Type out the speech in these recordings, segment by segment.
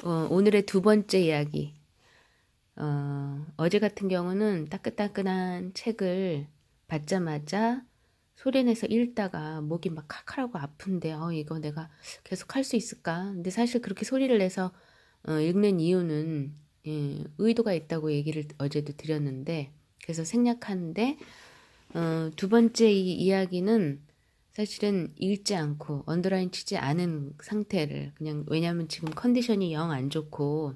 오늘의 두 번째 이야기. 어제 같은 경우는 따끈따끈한 책을 받자마자 소리내서 읽다가 목이 막 칼칼하고 아픈데 이거 내가 계속 할 수 있을까? 근데 사실 그렇게 소리를 내서 읽는 이유는 의도가 있다고 얘기를 어제도 드렸는데, 그래서 생략하는데, 두 번째 이 이야기는 사실은 읽지 않고 언더라인 치지 않은 상태를 그냥, 왜냐면 지금 컨디션이 영 안 좋고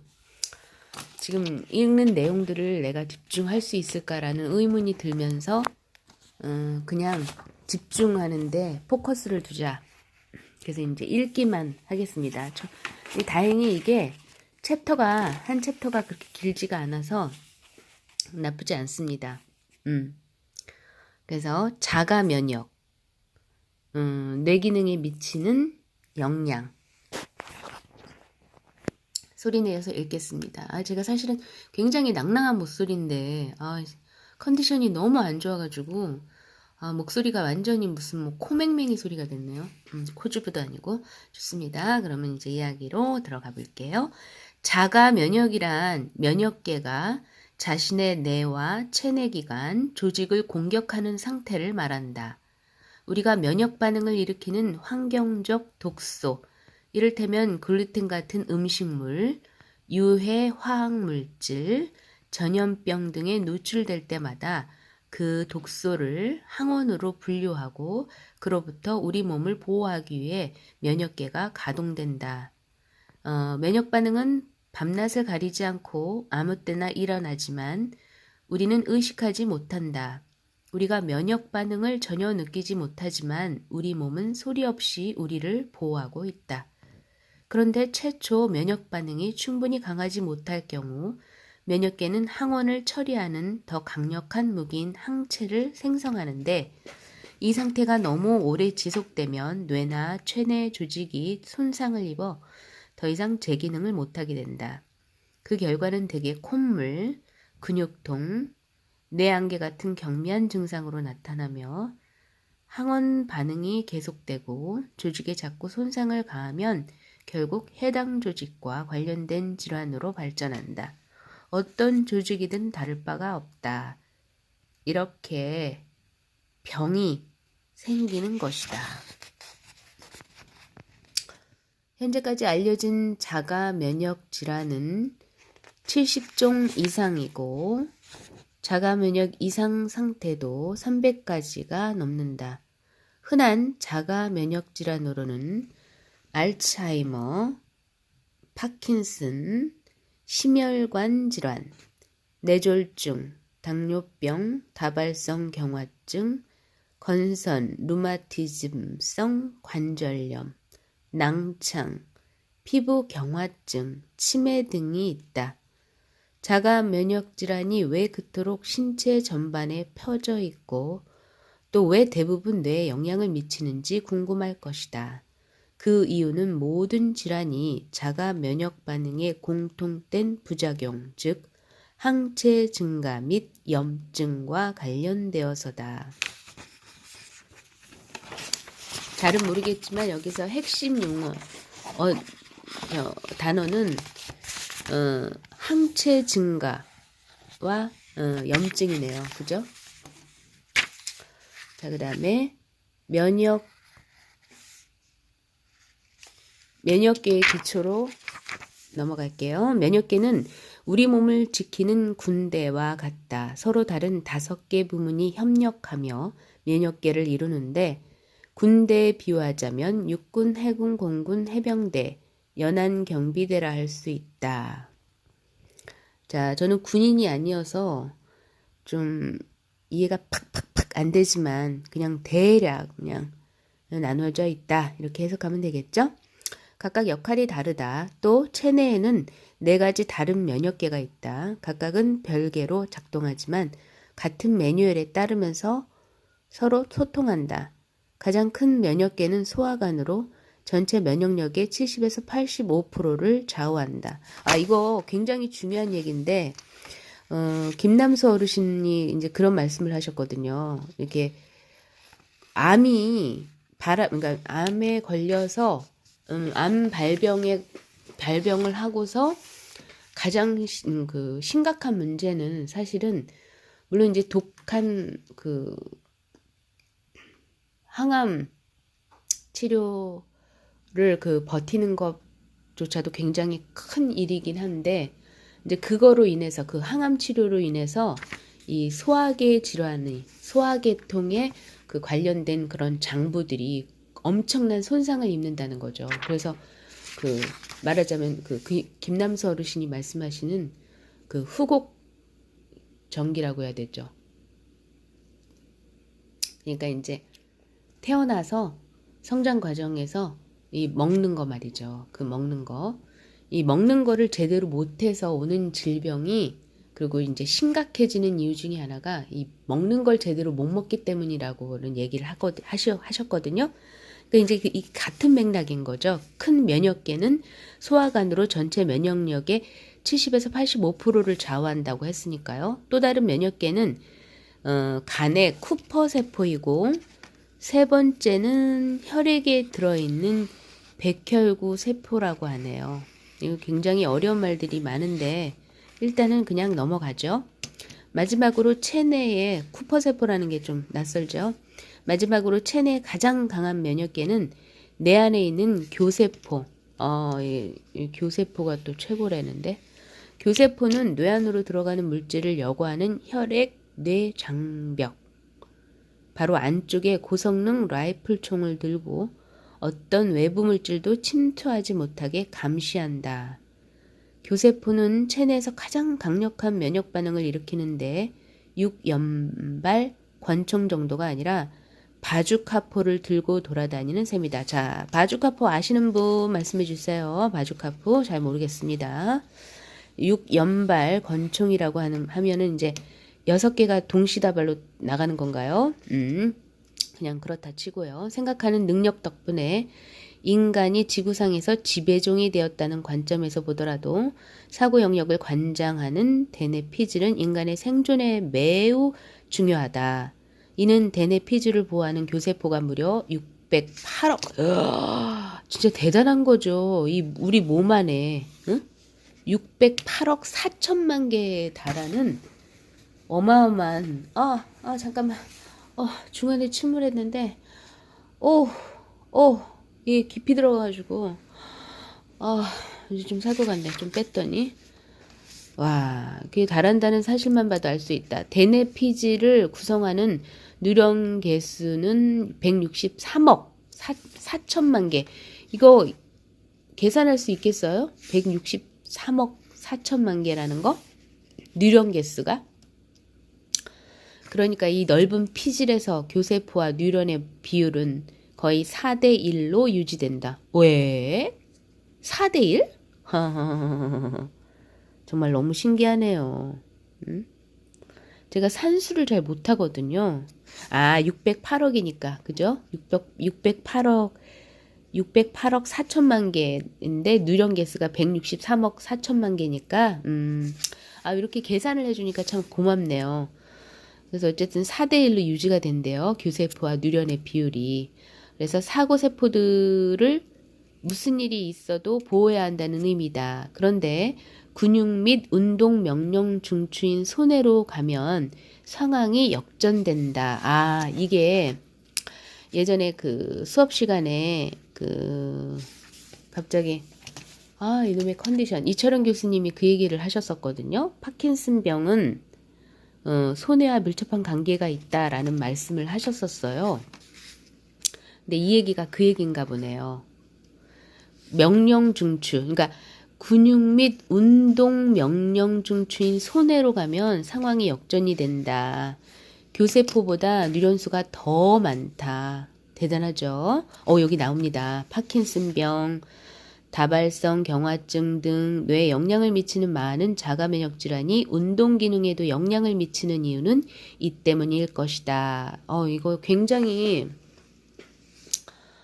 지금 읽는 내용들을 내가 집중할 수 있을까라는 의문이 들면서 그냥 집중하는데 포커스를 두자. 그래서 이제 읽기만 하겠습니다. 다행히 이게 한 챕터가 그렇게 길지가 않아서 나쁘지 않습니다. 그래서 자가 면역, 뇌 기능에 미치는 영향. 소리 내어서 읽겠습니다. 제가 사실은 굉장히 낭낭한 목소리인데, 컨디션이 너무 안 좋아가지고, 목소리가 완전히 무슨 코맹맹이 소리가 됐네요. 코주부도 아니고. 좋습니다. 그러면 이제 이야기로 들어가 볼게요. 자가 면역이란 면역계가 자신의 뇌와 체내기관, 조직을 공격하는 상태를 말한다. 우리가 면역 반응을 일으키는 환경적 독소, 이를테면 글루텐 같은 음식물, 유해 화학물질, 전염병 등에 노출될 때마다 그 독소를 항원으로 분류하고 그로부터 우리 몸을 보호하기 위해 면역계가 가동된다. 면역 반응은 밤낮을 가리지 않고 아무 때나 일어나지만 우리는 의식하지 못한다. 우리가 면역 반응을 전혀 느끼지 못하지만 우리 몸은 소리 없이 우리를 보호하고 있다. 그런데 최초 면역 반응이 충분히 강하지 못할 경우 면역계는 항원을 처리하는 더 강력한 무기인 항체를 생성하는데, 이 상태가 너무 오래 지속되면 뇌나 체내 조직이 손상을 입어 더 이상 재기능을 못하게 된다. 그 결과는 대개 콧물, 근육통, 뇌안개 같은 경미한 증상으로 나타나며 항원 반응이 계속되고 조직에 자꾸 손상을 가하면 결국 해당 조직과 관련된 질환으로 발전한다. 어떤 조직이든 다를 바가 없다. 이렇게 병이 생기는 것이다. 현재까지 알려진 자가 면역 질환은 70종 이상이고 자가 면역 이상 상태도 300가지가 넘는다. 흔한 자가 면역 질환으로는 알츠하이머, 파킨슨, 심혈관 질환, 뇌졸중, 당뇨병, 다발성 경화증, 건선, 루마티즘성 관절염, 낭창, 피부 경화증, 치매 등이 있다. 자가 면역 질환이 왜 그토록 신체 전반에 펴져 있고 또 왜 대부분 뇌에 영향을 미치는지 궁금할 것이다. 그 이유는 모든 질환이 자가 면역 반응의 공통된 부작용, 즉 항체 증가 및 염증과 관련되어서다. 잘은 모르겠지만 여기서 핵심 용어 단어는 항체 증가와 염증이네요. 그죠? 자, 그 다음에 면역계의 기초로 넘어갈게요. 면역계는 우리 몸을 지키는 군대와 같다. 서로 다른 5개 부문이 협력하며 면역계를 이루는데, 군대에 비유하자면 육군, 해군, 공군, 해병대, 연안 경비대라 할 수 있다. 자, 저는 군인이 아니어서 좀 이해가 팍팍팍 안 되지만 그냥 대략 그냥 나눠져 있다, 이렇게 해석하면 되겠죠? 각각 역할이 다르다. 또 체내에는 4가지 다른 면역계가 있다. 각각은 별개로 작동하지만 같은 매뉴얼에 따르면서 서로 소통한다. 가장 큰 면역계는 소화관으로 전체 면역력의 70에서 85%를 좌우한다. 이거 굉장히 중요한 얘기인데, 김남수 어르신이 이제 그런 말씀을 하셨거든요. 이렇게 그러니까 암에 걸려서 암 발병에 발병을 하고서 가장 심각한 문제는 사실은 물론 이제 독한 그 항암 치료를 버티는 것조차도 굉장히 큰 일이긴 한데 이제 그거로 인해서 그 항암 치료로 인해서 이 소화계 질환의 소화계통에 관련된 그런 장부들이 엄청난 손상을 입는다는 거죠. 그래서 말하자면 김남수 어르신이 말씀하시는 후곡 전기라고 해야 되죠. 그러니까 이제 태어나서 성장 과정에서 이 먹는 거 말이죠. 이 먹는 거를 제대로 못해서 오는 질병이 그리고 이제 심각해지는 이유 중에 하나가 이 먹는 걸 제대로 못 먹기 때문이라고는 얘기를 하셨거든요. 그러니까 이제 이 같은 맥락인 거죠. 큰 면역계는 소화관으로 전체 면역력의 70에서 85%를 좌우한다고 했으니까요. 또 다른 면역계는 간의 쿠퍼 세포이고 세 번째는 혈액에 들어있는 백혈구 세포라고 하네요. 이거 굉장히 어려운 말들이 많은데 일단은 그냥 넘어가죠. 마지막으로 체내의 쿠퍼 세포라는 게 좀 낯설죠. 마지막으로 체내의 가장 강한 면역계는 내 안에 있는 교세포. 이 교세포가 또 최고라는데 교세포는 뇌 안으로 들어가는 물질을 여과하는 혈액 뇌 장벽. 바로 안쪽에 고성능 라이플 총을 들고 어떤 외부 물질도 침투하지 못하게 감시한다. 교세포는 체내에서 가장 강력한 면역 반응을 일으키는데 6연발 권총 정도가 아니라 바주카포를 들고 돌아다니는 셈이다. 자, 바주카포 아시는 분 말씀해 주세요. 바주카포 잘 모르겠습니다. 6연발 권총이라고 하면은 이제 6개가 동시다발로 나가는 건가요? 그냥 그렇다 치고요. 생각하는 능력 덕분에 인간이 지구상에서 지배종이 되었다는 관점에서 보더라도 사고 영역을 관장하는 대뇌 피질은 인간의 생존에 매우 중요하다. 이는 대뇌 피질을 보호하는 교세포가 무려 608억. 진짜 대단한 거죠. 우리 몸 안에 608억 4천만 개에 달하는 어마어마한 잠깐만. 중간에 침울했는데 이게 깊이 들어가가지고 이제 좀 사고 갔네. 좀 뺐더니 와, 그게 달한다는 사실만 봐도 알 수 있다. 대뇌 피질을 구성하는 뉴런 개수는 163억 4천만 개. 이거 계산할 수 있겠어요? 163억 4천만 개라는 거? 뉴런 개수가? 그러니까 이 넓은 피질에서 교세포와 뉴런의 비율은 거의 4대1로 유지된다. 왜? 4대1? 정말 너무 신기하네요. 제가 산수를 잘 못하거든요. 608억이니까 그죠? 608억 4천만 개인데 누령 개수가 163억 4천만 개니까 이렇게 계산을 해주니까 참 고맙네요. 그래서 어쨌든 4대1로 유지가 된대요. 교세포와 뉴런의 비율이. 그래서 사고세포들을 무슨 일이 있어도 보호해야 한다는 의미다. 그런데 근육 및 운동 명령 중추인 소뇌로 가면 상황이 역전된다. 이게 예전에 수업 시간에 갑자기 이놈의 컨디션 이철원 교수님이 그 얘기를 하셨었거든요. 파킨슨 병은 소뇌와 밀접한 관계가 있다라는 말씀을 하셨었어요. 근데 이 얘기가 그 얘기인가 보네요. 명령중추, 그러니까 근육 및 운동 명령중추인 소뇌로 가면 상황이 역전이 된다. 교세포보다 뉴런수가 더 많다. 대단하죠? 여기 나옵니다. 파킨슨병, 다발성 경화증 등 뇌에 영향을 미치는 많은 자가면역 질환이 운동 기능에도 영향을 미치는 이유는 이 때문일 것이다. 이거 굉장히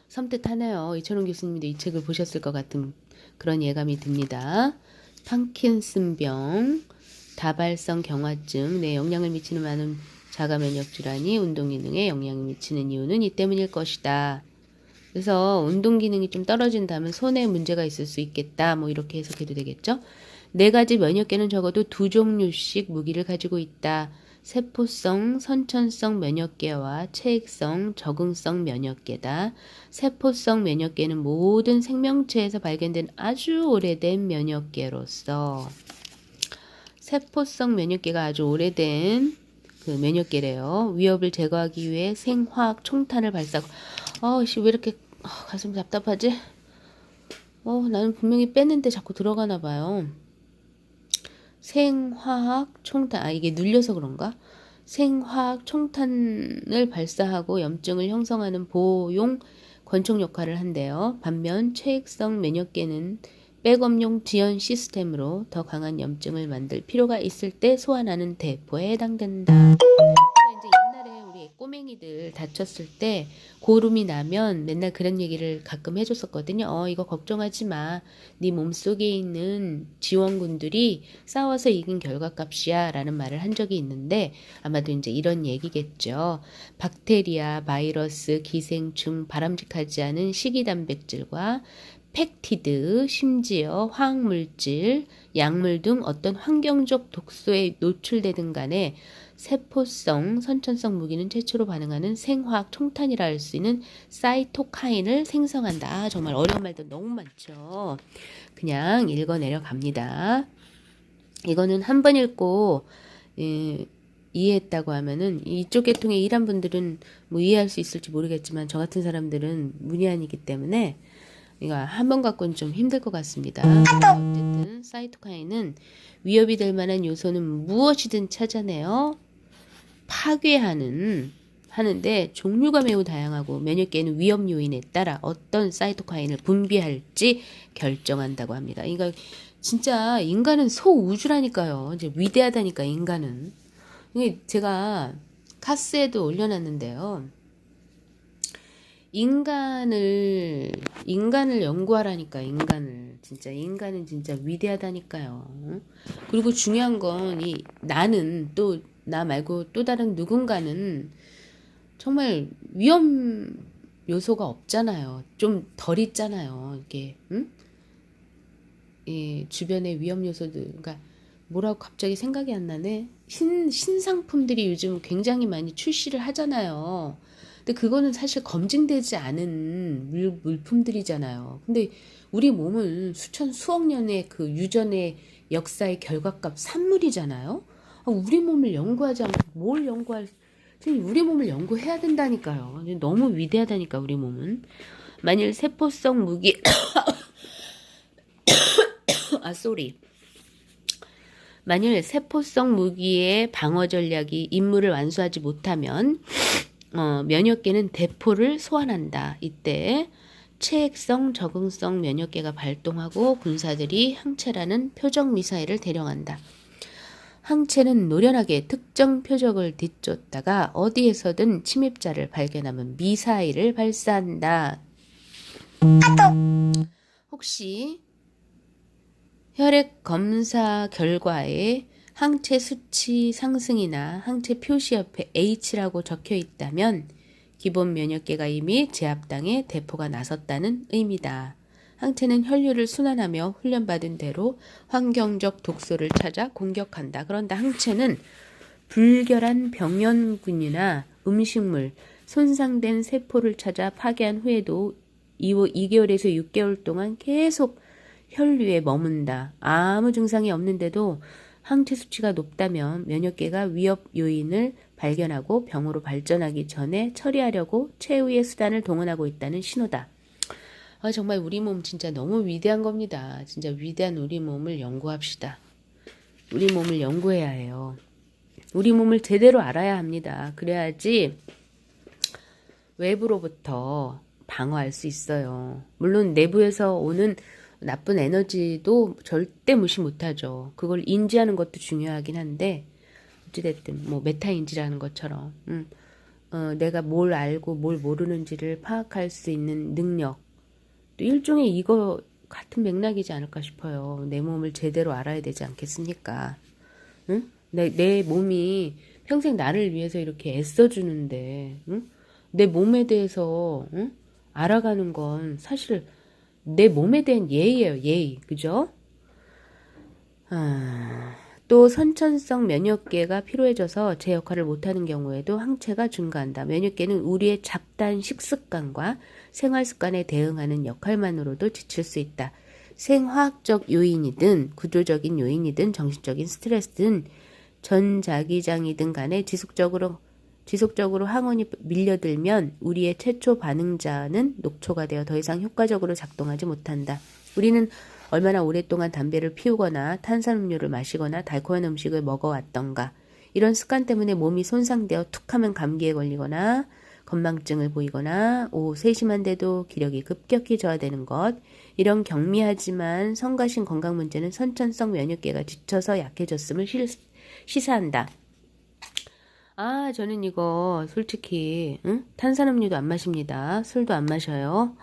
섬뜩하네요. 이철원 교수님도 이 책을 보셨을 것 같은 그런 예감이 듭니다. 파킨슨병, 다발성 경화증, 뇌에 영향을 미치는 많은 자가면역 질환이 운동 기능에 영향을 미치는 이유는 이 때문일 것이다. 그래서 운동 기능이 좀 떨어진다면 손에 문제가 있을 수 있겠다. 뭐 이렇게 해석해도 되겠죠. 네 가지 면역계는 적어도 두 종류씩 무기를 가지고 있다. 세포성, 선천성 면역계와 체액성, 적응성 면역계다. 세포성 면역계는 모든 생명체에서 발견된 아주 오래된 면역계로서 세포성 면역계가 아주 오래된 그 면역계래요. 위협을 제거하기 위해 생화학 총탄을 발사하고 왜 이렇게 가슴 답답하지? 나는 분명히 뺐는데 자꾸 들어가나 봐요. 생화학 총탄, 이게 눌려서 그런가? 생화학 총탄을 발사하고 염증을 형성하는 보호용 권총 역할을 한대요. 반면 체액성 면역계는 백업용 지연 시스템으로 더 강한 염증을 만들 필요가 있을 때 소환하는 대포에 해당된다. 이제 옛날에 우리 꼬맹이들 다쳤을 때 고름이 나면 맨날 그런 얘기를 가끔 해줬었거든요. 이거 걱정하지 마. 네 몸속에 있는 지원군들이 싸워서 이긴 결과값이야 라는 말을 한 적이 있는데 아마도 이제 이런 얘기겠죠. 박테리아, 바이러스, 기생충, 바람직하지 않은 식이단백질과 팩티드, 심지어 화학물질, 약물 등 어떤 환경적 독소에 노출되든 간에 세포성, 선천성 무기는 최초로 반응하는 생화학 총탄이라 할 수 있는 사이토카인을 생성한다. 정말 어려운 말도 너무 많죠. 그냥 읽어 내려갑니다. 이거는 한 번 읽고 이해했다고 하면은 이쪽 계통에 일한 분들은 뭐 이해할 수 있을지 모르겠지만 저 같은 사람들은 문외한이기 때문에 이거 한 번 갖고는 좀 힘들 것 같습니다. 어쨌든 사이토카인은 위협이 될 만한 요소는 무엇이든 찾아내어 하는데 종류가 매우 다양하고 면역계는 위험 요인에 따라 어떤 사이토카인을 분비할지 결정한다고 합니다. 이거 진짜 인간은 소우주라니까요. 이제 위대하다니까 인간은. 이게 제가 카스에도 올려놨는데요. 인간을 연구하라니까 인간은 진짜 위대하다니까요. 그리고 중요한 건 나는 또 나 말고 또 다른 누군가는 정말 위험 요소가 없잖아요. 좀 덜 있잖아요. 이게 주변의 위험 요소들 그러니까 뭐라고 갑자기 생각이 안 나네. 신상품들이 요즘 굉장히 많이 출시를 하잖아요. 근데 그거는 사실 검증되지 않은 물품들이잖아요. 근데 우리 몸은 수억 년의 그 유전의 역사의 결과값 산물이잖아요. 우리 몸을 연구하지 않고 뭘 우리 몸을 연구해야 된다니까요. 너무 위대하다니까 우리 몸은. 만일 세포성 무기 만일 세포성 무기의 방어 전략이 임무를 완수하지 못하면 면역계는 대포를 소환한다. 이때 체액성, 적응성 면역계가 발동하고 군사들이 항체라는 표적 미사일을 대령한다. 항체는 노련하게 특정 표적을 뒤쫓다가 어디에서든 침입자를 발견하면 미사일을 발사한다. 혹시 혈액 검사 결과에 항체 수치 상승이나 항체 표시 옆에 H라고 적혀 있다면 기본 면역계가 이미 제압당해 대포가 나섰다는 의미다. 항체는 혈류를 순환하며 훈련받은 대로 환경적 독소를 찾아 공격한다. 그런데 항체는 불결한 병원균이나 음식물, 손상된 세포를 찾아 파괴한 후에도 2개월에서 6개월 동안 계속 혈류에 머문다. 아무 증상이 없는데도 항체 수치가 높다면 면역계가 위협 요인을 발견하고 병으로 발전하기 전에 처리하려고 최후의 수단을 동원하고 있다는 신호다. 정말 우리 몸 진짜 너무 위대한 겁니다. 진짜 위대한 우리 몸을 연구합시다. 우리 몸을 연구해야 해요. 우리 몸을 제대로 알아야 합니다. 그래야지 외부로부터 방어할 수 있어요. 물론 내부에서 오는 나쁜 에너지도 절대 무시 못하죠. 그걸 인지하는 것도 중요하긴 한데 어찌됐든 뭐 메타인지라는 것처럼 내가 뭘 알고 뭘 모르는지를 파악할 수 있는 능력 또 일종의 이거 같은 맥락이지 않을까 싶어요. 내 몸을 제대로 알아야 되지 않겠습니까? 응? 내 몸이 평생 나를 위해서 이렇게 애써주는데 응? 내 몸에 대해서 응? 알아가는 건 사실 내 몸에 대한 예의예요, 예의. 그죠? 또 선천성 면역계가 피로해져서 제 역할을 못하는 경우에도 항체가 증가한다. 면역계는 우리의 잡다한 식습관과 생활습관에 대응하는 역할만으로도 지칠 수 있다. 생화학적 요인이든 구조적인 요인이든 정신적인 스트레스든 전자기장이든 간에 지속적으로 항원이 밀려들면 우리의 최초 반응자는 녹초가 되어 더 이상 효과적으로 작동하지 못한다. 우리는 얼마나 오랫동안 담배를 피우거나 탄산음료를 마시거나 달콤한 음식을 먹어왔던가. 이런 습관 때문에 몸이 손상되어 툭하면 감기에 걸리거나 건망증을 보이거나 오후 세심한데도 기력이 급격히 저하되는 것. 이런 경미하지만 성가신 건강 문제는 선천성 면역계가 지쳐서 약해졌음을 시사한다. 저는 이거 솔직히 탄산음료도 안 마십니다. 술도 안 마셔요.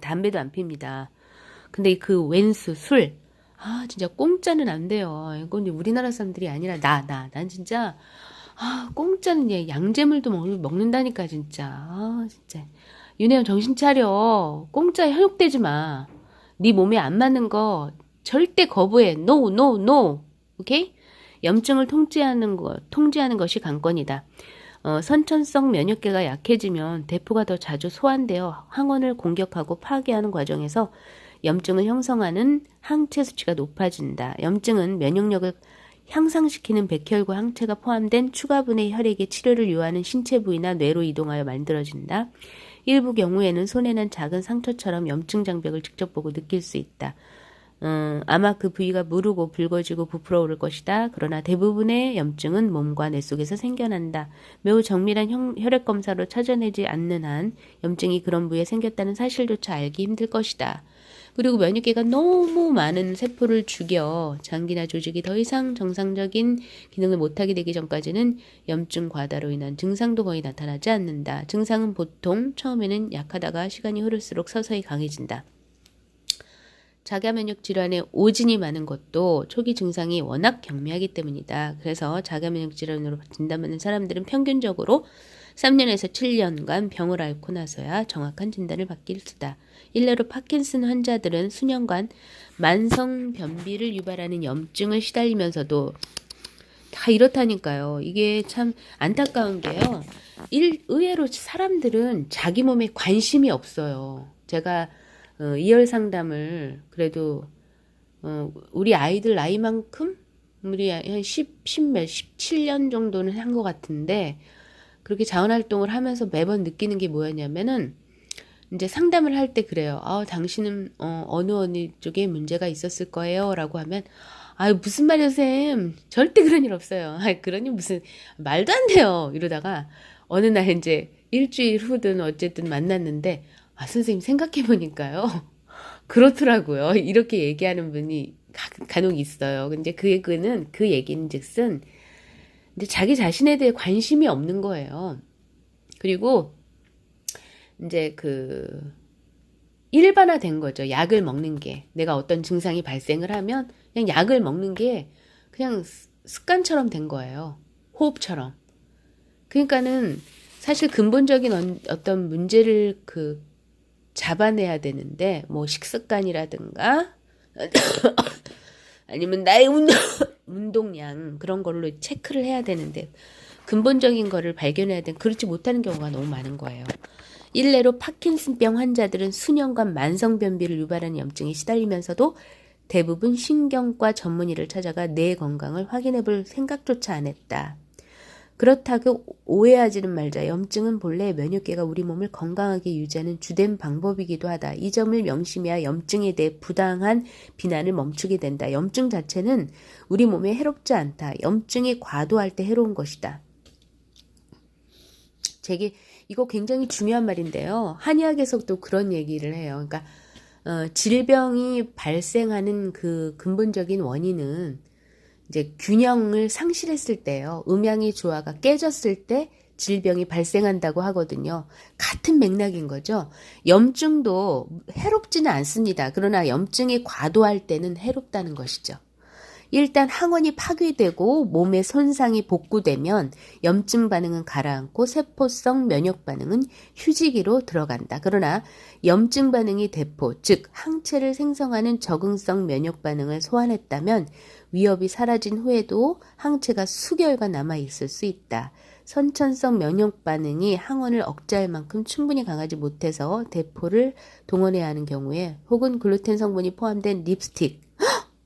담배도 안 핍니다. 근데 그 웬수 술, 진짜 공짜는 안 돼요. 이건 우리나라 사람들이 아니라 난 진짜 공짜는 양재물도 먹는다니까 진짜. 진짜 윤혜영 정신 차려. 공짜 현혹되지 마. 네 몸에 안 맞는 거 절대 거부해. No, no, no. 오케이? 염증을 통제하는 것이 관건이다. 선천성 면역계가 약해지면 대포가 더 자주 소환되어 항원을 공격하고 파괴하는 과정에서 염증을 형성하는 항체 수치가 높아진다. 염증은 면역력을 향상시키는 백혈구 항체가 포함된 추가분의 혈액의 치료를 요하는 신체 부위나 뇌로 이동하여 만들어진다. 일부 경우에는 손에 난 작은 상처처럼 염증 장벽을 직접 보고 느낄 수 있다. 아마 그 부위가 무르고 붉어지고 부풀어 오를 것이다. 그러나 대부분의 염증은 몸과 뇌 속에서 생겨난다. 매우 정밀한 혈액 검사로 찾아내지 않는 한 염증이 그런 부위에 생겼다는 사실조차 알기 힘들 것이다. 그리고 면역계가 너무 많은 세포를 죽여 장기나 조직이 더 이상 정상적인 기능을 못하게 되기 전까지는 염증 과다로 인한 증상도 거의 나타나지 않는다. 증상은 보통 처음에는 약하다가 시간이 흐를수록 서서히 강해진다. 자가 면역 질환에 오진이 많은 것도 초기 증상이 워낙 경미하기 때문이다. 그래서 자가 면역 질환으로 진단받는 사람들은 평균적으로 3년에서 7년간 병을 앓고 나서야 정확한 진단을 받기 일쑤다. 일례로 파킨슨 환자들은 수년간 만성 변비를 유발하는 염증을 시달리면서도 다 이렇다니까요. 이게 참 안타까운 게요. 의외로 사람들은 자기 몸에 관심이 없어요. 제가 이열 상담을 그래도 우리 아이들 나이만큼 우리 한 17년 정도는 한 것 같은데 그렇게 자원활동을 하면서 매번 느끼는 게 뭐였냐면은 이제 상담을 할 때 그래요. 당신은 어느 쪽에 문제가 있었을 거예요 라고 하면 무슨 말이야 쌤, 절대 그런 일 없어요. 그러니 무슨 말도 안 돼요 이러다가 어느 날 이제 일주일 후든 어쨌든 만났는데 선생님 생각해보니까요 그렇더라고요. 이렇게 얘기하는 분이 간혹 있어요. 근데 그 얘기는 즉슨 이제 자기 자신에 대해 관심이 없는 거예요. 그리고 이제 일반화된 거죠. 약을 먹는 게. 내가 어떤 증상이 발생을 하면 그냥 약을 먹는 게 그냥 습관처럼 된 거예요. 호흡처럼. 그러니까는 사실 근본적인 어떤 문제를 잡아내야 되는데 뭐 식습관이라든가 아니면 나의 운동량 그런 걸로 체크를 해야 되는데 근본적인 거를 발견해야 되는 그렇지 못하는 경우가 너무 많은 거예요. 일례로 파킨슨병 환자들은 수년간 만성변비를 유발하는 염증에 시달리면서도 대부분 신경과 전문의를 찾아가 뇌 건강을 확인해 볼 생각조차 안 했다. 그렇다고 오해하지는 말자. 염증은 본래 면역계가 우리 몸을 건강하게 유지하는 주된 방법이기도 하다. 이 점을 명심해야 염증에 대해 부당한 비난을 멈추게 된다. 염증 자체는 우리 몸에 해롭지 않다. 염증이 과도할 때 해로운 것이다. 이거 굉장히 중요한 말인데요. 한의학에서도 그런 얘기를 해요. 그러니까 질병이 발생하는 그 근본적인 원인은 이제 균형을 상실했을 때요. 음양의 조화가 깨졌을 때 질병이 발생한다고 하거든요. 같은 맥락인 거죠. 염증도 해롭지는 않습니다. 그러나 염증이 과도할 때는 해롭다는 것이죠. 일단 항원이 파괴되고 몸의 손상이 복구되면 염증 반응은 가라앉고 세포성 면역 반응은 휴지기로 들어간다. 그러나 염증 반응이 대포, 즉 항체를 생성하는 적응성 면역 반응을 소환했다면 위협이 사라진 후에도 항체가 수개월간 남아 있을 수 있다. 선천성 면역 반응이 항원을 억제할 만큼 충분히 강하지 못해서 대포를 동원해야 하는 경우에 혹은 글루텐 성분이 포함된 립스틱,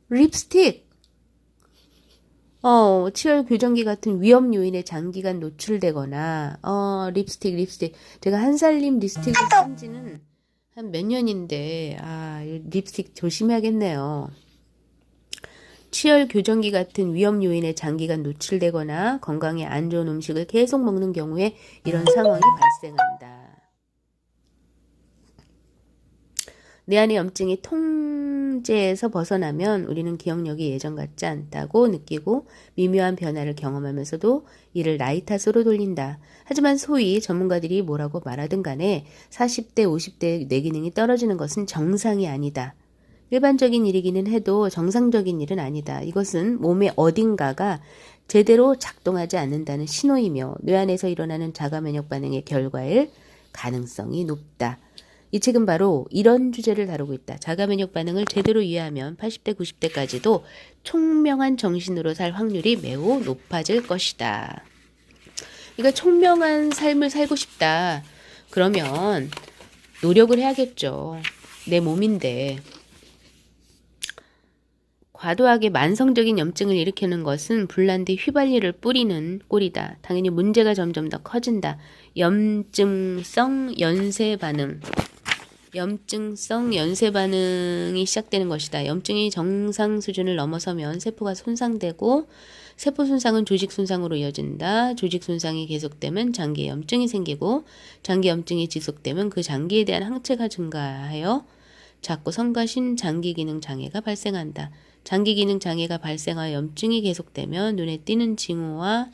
립스틱! 치열 교정기 같은 위험 요인에 장기간 노출되거나, 립스틱. 제가 한살림 립스틱을 쓴 지는 한 몇 년인데, 립스틱 조심해야겠네요. 치열 교정기 같은 위험 요인에 장기간 노출되거나 건강에 안 좋은 음식을 계속 먹는 경우에 이런 상황이 발생한다. 내 안의 염증이 통제에서 벗어나면 우리는 기억력이 예전 같지 않다고 느끼고 미묘한 변화를 경험하면서도 이를 나이 탓으로 돌린다. 하지만 소위 전문가들이 뭐라고 말하든 간에 40대, 50대 뇌 기능이 떨어지는 것은 정상이 아니다. 일반적인 일이기는 해도 정상적인 일은 아니다. 이것은 몸의 어딘가가 제대로 작동하지 않는다는 신호이며 뇌 안에서 일어나는 자가 면역 반응의 결과일 가능성이 높다. 이 책은 바로 이런 주제를 다루고 있다. 자가 면역 반응을 제대로 이해하면 80대, 90대까지도 총명한 정신으로 살 확률이 매우 높아질 것이다. 그러니까 총명한 삶을 살고 싶다. 그러면 노력을 해야겠죠. 내 몸인데. 과도하게 만성적인 염증을 일으키는 것은 불난 뒤 휘발유를 뿌리는 꼴이다. 당연히 문제가 점점 더 커진다. 염증성 연쇄 반응이 시작되는 것이다. 염증이 정상 수준을 넘어서면 세포가 손상되고 세포 손상은 조직 손상으로 이어진다. 조직 손상이 계속되면 장기에 염증이 생기고 장기 염증이 지속되면 그 장기에 대한 항체가 증가하여 작고 성가신 장기 기능 장애가 발생한다. 장기 기능 장애가 발생하여 염증이 계속되면 눈에 띄는 징후와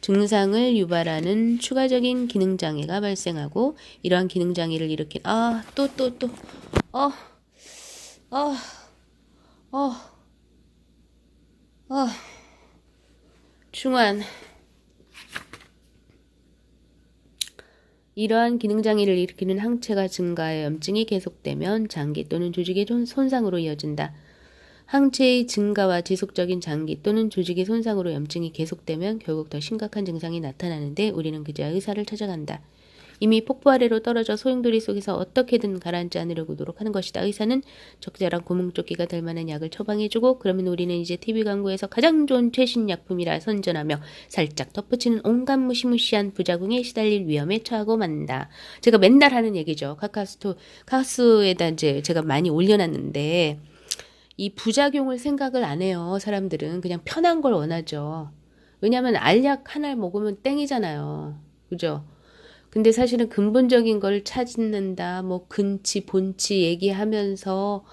증상을 유발하는 추가적인 기능 장애가 발생하고 이러한 기능 장애를 일으킨 중환 이러한 기능장애를 일으키는 항체가 증가해 염증이 계속되면 장기 또는 조직의 손상으로 이어진다. 항체의 증가와 지속적인 장기 또는 조직의 손상으로 염증이 계속되면 결국 더 심각한 증상이 나타나는데 우리는 그제야 의사를 찾아간다. 이미 폭포 아래로 떨어져 소용돌이 속에서 어떻게든 가라앉지 않으려고 노력하는 것이다. 의사는 적절한 구멍조끼가 될 만한 약을 처방해주고 그러면 우리는 이제 TV 광고에서 가장 좋은 최신 약품이라 선전하며 살짝 덧붙이는 온갖 무시무시한 부작용에 시달릴 위험에 처하고 만다. 제가 맨날 하는 얘기죠. 카카오스에다 이제 제가 많이 올려놨는데 이 부작용을 생각을 안 해요. 사람들은 그냥 편한 걸 원하죠. 왜냐하면 알약 하나를 먹으면 땡이잖아요. 그죠? 근데 사실은 근본적인 걸 찾는다, 뭐 근치, 본치 얘기하면서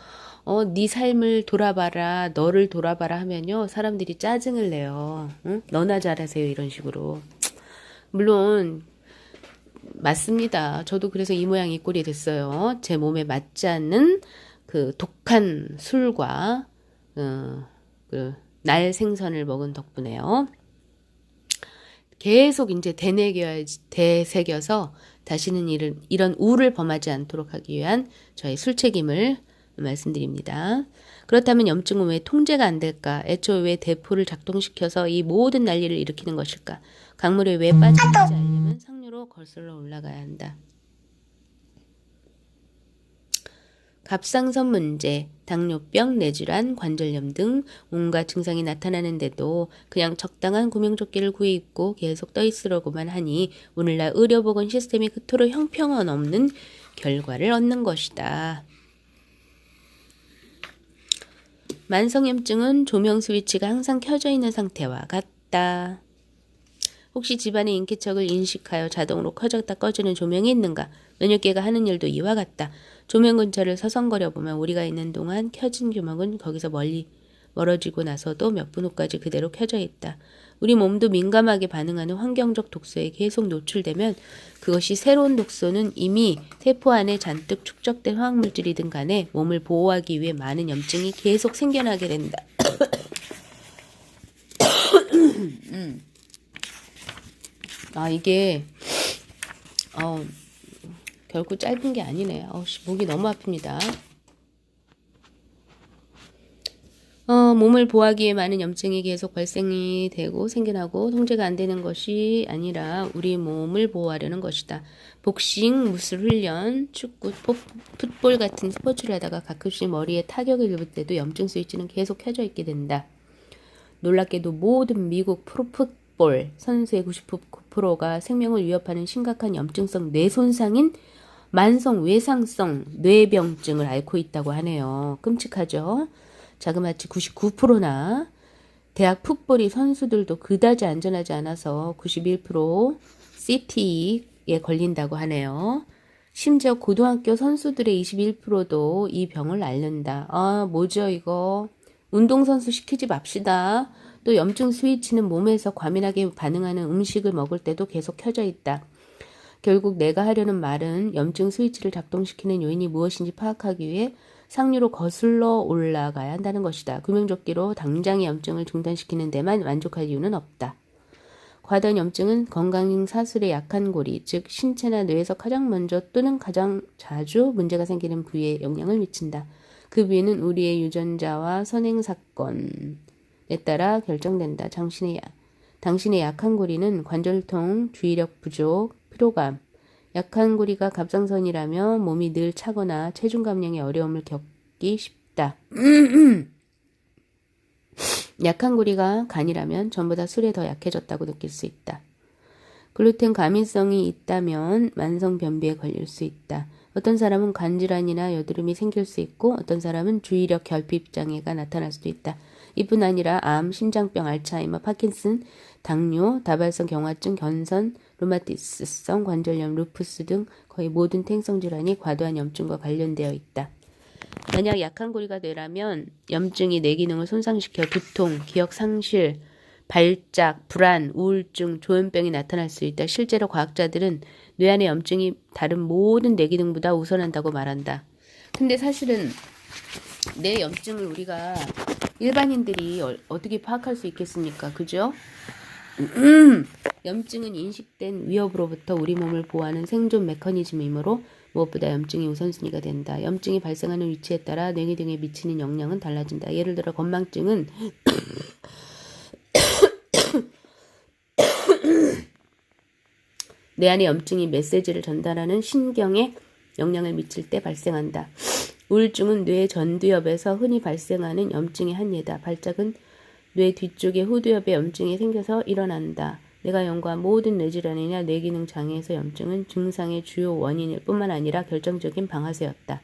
네 삶을 돌아봐라, 너를 돌아봐라 하면요 사람들이 짜증을 내요. 응? 너나 잘하세요 이런 식으로. 물론 맞습니다. 저도 그래서 이 모양 이 꼴이 됐어요. 제 몸에 맞지 않는 그 독한 술과 그 날 생선을 먹은 덕분에요. 계속 이제 되새겨서 다시는 이런 우를 범하지 않도록 하기 위한 저의 술책임을 말씀드립니다. 그렇다면 염증은 왜 통제가 안 될까? 애초에 왜 대포를 작동시켜서 이 모든 난리를 일으키는 것일까? 강물에 왜 빠지는지 알려면 상류로 거슬러 올라가야 한다. 갑상선 문제, 당뇨병, 뇌질환, 관절염 등 온갖 증상이 나타나는데도 그냥 적당한 구명조끼를 구해 입고 계속 떠있으려고만 하니 오늘날 의료보건 시스템이 그토록 형평없는 결과를 얻는 것이다. 만성염증은 조명 스위치가 항상 켜져 있는 상태와 같다. 혹시 집안의 인기척을 인식하여 자동으로 켜졌다 꺼지는 조명이 있는가? 면역계가 하는 일도 이와 같다. 조명 근처를 서성거려 보면 우리가 있는 동안 켜진 조명은 거기서 멀어지고 나서도 몇 분 후까지 그대로 켜져 있다. 우리 몸도 민감하게 반응하는 환경적 독소에 계속 노출되면 그것이 새로운 독소는 이미 세포 안에 잔뜩 축적된 화학물질이든 간에 몸을 보호하기 위해 많은 염증이 계속 생겨나게 된다. 이게 결코 짧은 게 아니네. 목이 너무 아픕니다. 몸을 보호하기에 많은 염증이 계속 발생이 되고 생겨나고 통제가 안 되는 것이 아니라 우리 몸을 보호하려는 것이다. 복싱, 무술 훈련, 축구, 풋볼 같은 스포츠를 하다가 가끔씩 머리에 타격을 입을 때도 염증 스위치는 계속 켜져 있게 된다. 놀랍게도 모든 미국 프로풋볼 선수의 99%가 생명을 위협하는 심각한 염증성 뇌손상인 만성 외상성 뇌병증을 앓고 있다고 하네요. 끔찍하죠? 자그마치 99%나 대학 풋볼이 선수들도 그다지 안전하지 않아서 91% CTE에 걸린다고 하네요. 심지어 고등학교 선수들의 21%도 이 병을 앓는다. 뭐죠 이거? 운동선수 시키지 맙시다. 또 염증 스위치는 몸에서 과민하게 반응하는 음식을 먹을 때도 계속 켜져 있다. 결국 내가 하려는 말은 염증 스위치를 작동시키는 요인이 무엇인지 파악하기 위해 상류로 거슬러 올라가야 한다는 것이다. 구명조끼로 당장의 염증을 중단시키는 데만 만족할 이유는 없다. 과다한 염증은 건강 사슬의 약한 고리, 즉 신체나 뇌에서 가장 먼저 또는 가장 자주 문제가 생기는 부위에 영향을 미친다. 그 부위는 우리의 유전자와 선행사건에 따라 결정된다. 당신의 약한 고리는 관절통, 주의력 부족, 피로감. 약한 고리가 갑상선이라며 몸이 늘 차거나 체중 감량에 어려움을 겪기 쉽다. 약한 고리가 간이라면 전보다 술에 더 약해졌다고 느낄 수 있다. 글루텐 과민성이 있다면 만성 변비에 걸릴 수 있다. 어떤 사람은 간질환이나 여드름이 생길 수 있고 어떤 사람은 주의력 결핍 장애가 나타날 수도 있다. 이뿐 아니라 암, 심장병, 알츠하이머, 파킨슨, 당뇨, 다발성 경화증, 견선, 루마티스성 관절염, 루푸스 등 거의 모든 퇴행성 질환이 과도한 염증과 관련되어 있다. 만약 약한 고리가 뇌라면 염증이 뇌 기능을 손상시켜 두통, 기억 상실, 발작, 불안, 우울증, 조현병이 나타날 수 있다. 실제로 과학자들은 뇌 안의 염증이 다른 모든 뇌 기능보다 우선한다고 말한다. 근데 사실은 뇌 염증을 우리가 일반인들이 어떻게 파악할 수 있겠습니까? 그죠? 염증은 인식된 위협으로부터 우리 몸을 보호하는 생존 메커니즘이므로 무엇보다 염증이 우선순위가 된다. 염증이 발생하는 위치에 따라 뇌 등에 미치는 영향은 달라진다. 예를 들어 건망증은 뇌 안에 염증이 메시지를 전달하는 신경에 영향을 미칠 때 발생한다. 우울증은 뇌 전두엽에서 흔히 발생하는 염증의 한 예다. 발작은 뇌 뒤쪽의 후두엽에 염증이 생겨서 일어난다. 내가 연구한 모든 뇌질환이나 뇌기능 장애에서 염증은 증상의 주요 원인일 뿐만 아니라 결정적인 방아쇠였다.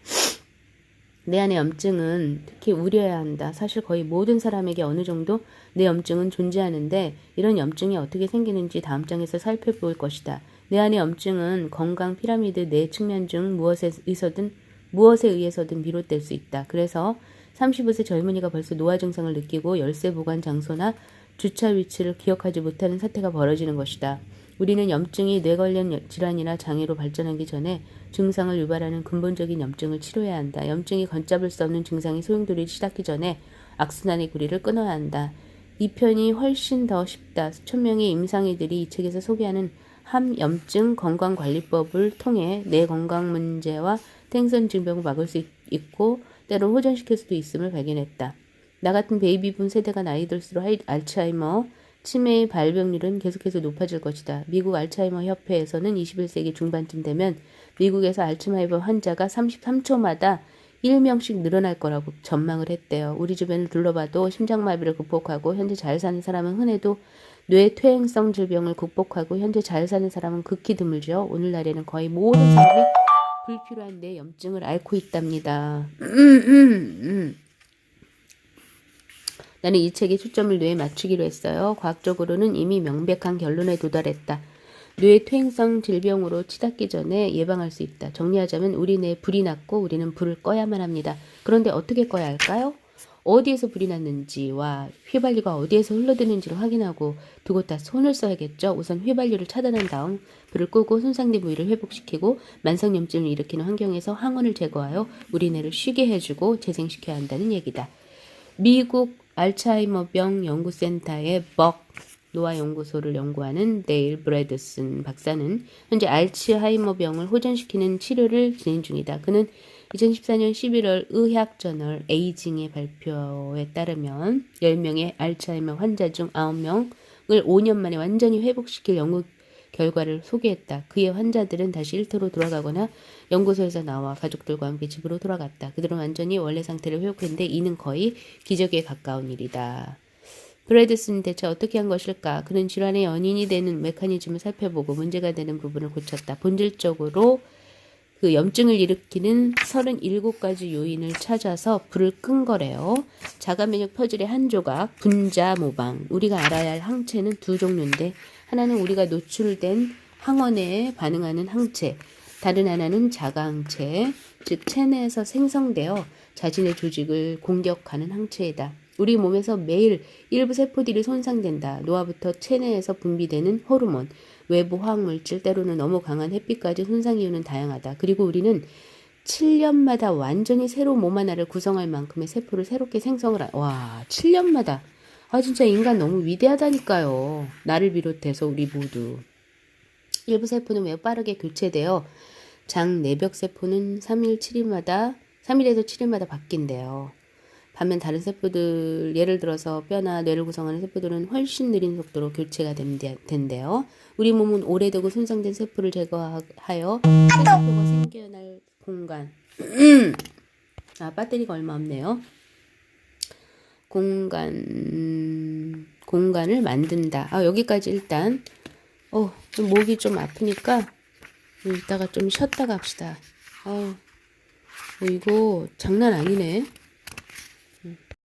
내 안의 염증은 특히 우려해야 한다. 사실 거의 모든 사람에게 어느 정도 뇌 염증은 존재하는데 이런 염증이 어떻게 생기는지 다음 장에서 살펴볼 것이다. 내 안의 염증은 건강 피라미드 내 측면 중 무엇에 의해서든 비롯될 수 있다. 그래서 35세 젊은이가 벌써 노화 증상을 느끼고 열쇠 보관 장소나 주차 위치를 기억하지 못하는 사태가 벌어지는 것이다. 우리는 염증이 뇌 관련 질환이나 장애로 발전하기 전에 증상을 유발하는 근본적인 염증을 치료해야 한다. 염증이 걷잡을 수 없는 증상이 소용돌이를 시작하기 전에 악순환의 고리를 끊어야 한다. 이 편이 훨씬 더 쉽다. 수천 명의 임상의들이 이 책에서 소개하는 함염증 건강관리법을 통해 뇌 건강 문제와 퇴행성 질병을 막을 수 있고 때로 호전시킬 수도 있음을 발견했다. 나 같은 베이비붐 세대가 나이 들수록 알츠하이머, 치매의 발병률은 계속해서 높아질 것이다. 미국 알츠하이머 협회에서는 21세기 중반쯤 되면 미국에서 알츠하이머 환자가 33초마다 1명씩 늘어날 거라고 전망을 했대요. 우리 주변을 둘러봐도 심장마비를 극복하고 현재 잘 사는 사람은 흔해도 뇌퇴행성 질병을 극복하고 현재 잘 사는 사람은 극히 드물죠. 오늘날에는 거의 모든 사람이 불필요한 뇌 염증을 앓고 있답니다. 나는 이 책의 초점을 뇌에 맞추기로 했어요. 과학적으로는 이미 명백한 결론에 도달했다. 뇌퇴행성 질병으로 치닫기 전에 예방할 수 있다. 정리하자면 우리 뇌에 불이 났고 우리는 불을 꺼야만 합니다. 그런데 어떻게 꺼야 할까요? 어디에서 불이 났는지와 휘발유가 어디에서 흘러드는지를 확인하고 두 곳 다 손을 써야겠죠. 우선 휘발유를 차단한 다음 불을 끄고 손상된 부위를 회복시키고 만성염증을 일으키는 환경에서 항원을 제거하여 우리 뇌를 쉬게 해주고 재생시켜야 한다는 얘기다. 미국 알츠하이머병 연구센터의 벅 노화 연구소를 연구하는 네일 브래드슨 박사는 현재 알츠하이머병을 호전시키는 치료를 진행 중이다. 그는 2014년 11월 의학저널 에이징의 발표에 따르면 10명의 알츠하이머 환자 중 9명을 5년 만에 완전히 회복시킬 연구 결과를 소개했다. 그의 환자들은 다시 일터로 돌아가거나 연구소에서 나와 가족들과 함께 집으로 돌아갔다. 그들은 완전히 원래 상태를 회복했는데 이는 거의 기적에 가까운 일이다. 브래드슨은 대체 어떻게 한 것일까? 그는 질환의 연인이 되는 메커니즘을 살펴보고 문제가 되는 부분을 고쳤다. 본질적으로 그 염증을 일으키는 37가지 요인을 찾아서 불을 끈 거래요. 자가면역 퍼즐의 한 조각, 분자 모방. 우리가 알아야 할 항체는 두 종류인데 하나는 우리가 노출된 항원에 반응하는 항체, 다른 하나는 자가항체, 즉 체내에서 생성되어 자신의 조직을 공격하는 항체이다. 우리 몸에서 매일 일부 세포들이 손상된다. 노화부터 체내에서 분비되는 호르몬, 외부 화학물질, 때로는 너무 강한 햇빛까지 손상 이유는 다양하다. 그리고 우리는 7년마다 완전히 새로운 몸 하나를 구성할 만큼의 세포를 새롭게 생성을 와, 7년마다. 아, 진짜 인간 너무 위대하다니까요. 나를 비롯해서 우리 모두. 일부 세포는 매우 빠르게 교체되어 장 내벽 세포는 3일에서 7일마다 바뀐대요. 반면 다른 세포들, 예를 들어서 뼈나 뇌를 구성하는 세포들은 훨씬 느린 속도로 교체가 된대요. 우리 몸은 오래되고 손상된 세포를 제거하여 새 세포가 생겨날 공간. 배터리가 얼마 없네요. 공간을 만든다. 여기까지 일단 목이 좀 아프니까 이따가 좀 쉬었다가 합시다. 이거 장난 아니네.